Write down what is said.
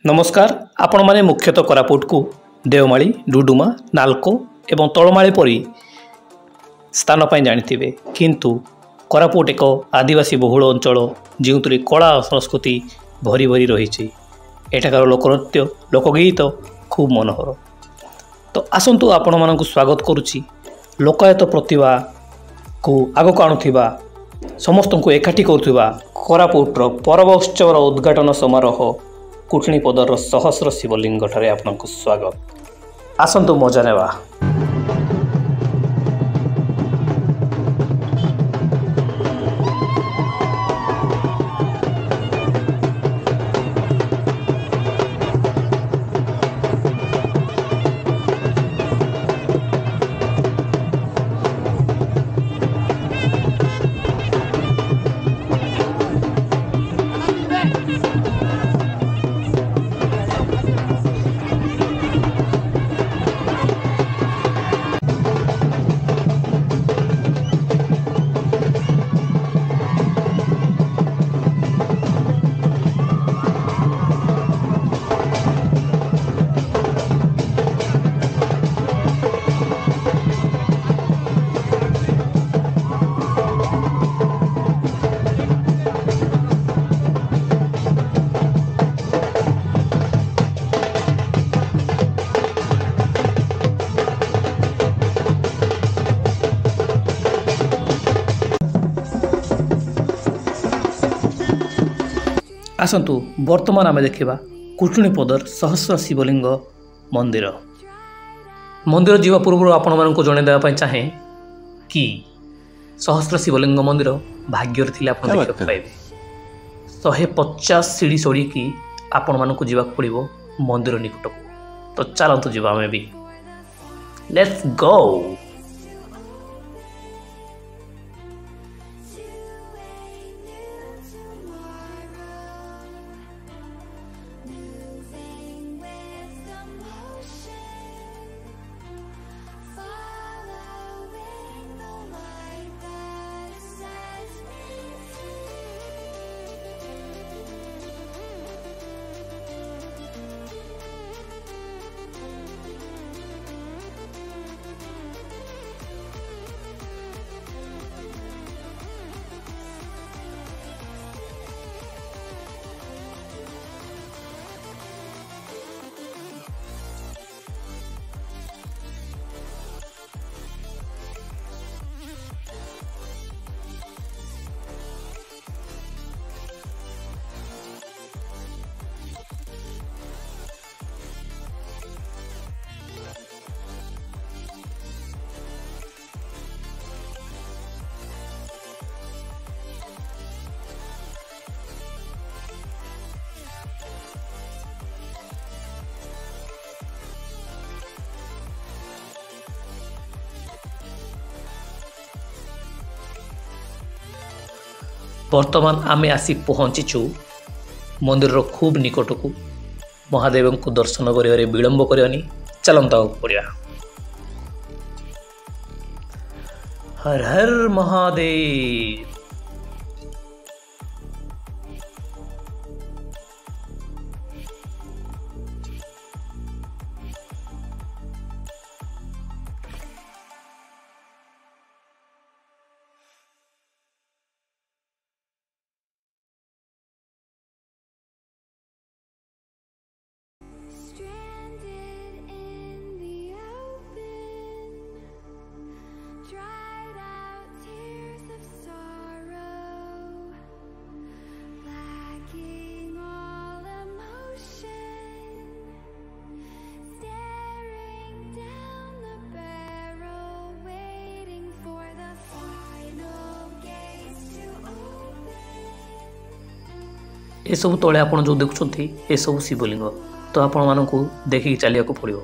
नमस्कार आपण माने मुख्यतः कोरापुट को देवमाली डुडुमा नालको एवं तलमाली परी स्थान पर जानी किंतु कोरापुट एक आदिवासी बहुल अंचल जो कला संस्कृति भरी भरी रही एठाकार लोकनृत्य लोकगीत खूब मनोहर। तो आसतु आपण मानक स्वागत करुच्ची लोकायत प्रतिभा को आगक आणुवा समस्त को एकाठी करुवा कोरापुटर पर्व उत्सवर उद्घाटन समारोह कुटणीपदर सहस्र शिवलिंग ठारे आपनको स्वागत। आसंतु मजा नेवा। आसतु वर्तमान आम देखा कुटणीपदर सहस्र शिवलिंग मंदिर। मंदिर जीवा पूर्व आपण मानक जनईदेवाई चाहे कि सहस्र शिवलिंग मंदिर भाग्यर थिले आपण देखिବାକୁ पाइबे। 150 सीढ़ी चढ़ी कि आपण मानक जीवाक पड़िबो मंदिर निकट को। तो चलतु जीवा आमे भी लेट्स गो। वर्तमान आमे आसी पहुँचीचु मंदिर खूब निकट को। महादेव को दर्शन कर विलंब करनी चलता पड़ा। हर हर महादेव। ये सब तले आप जो देखुं ये सब शिवलिंग। तो आपण मानक देखिक चलिया पड़ो।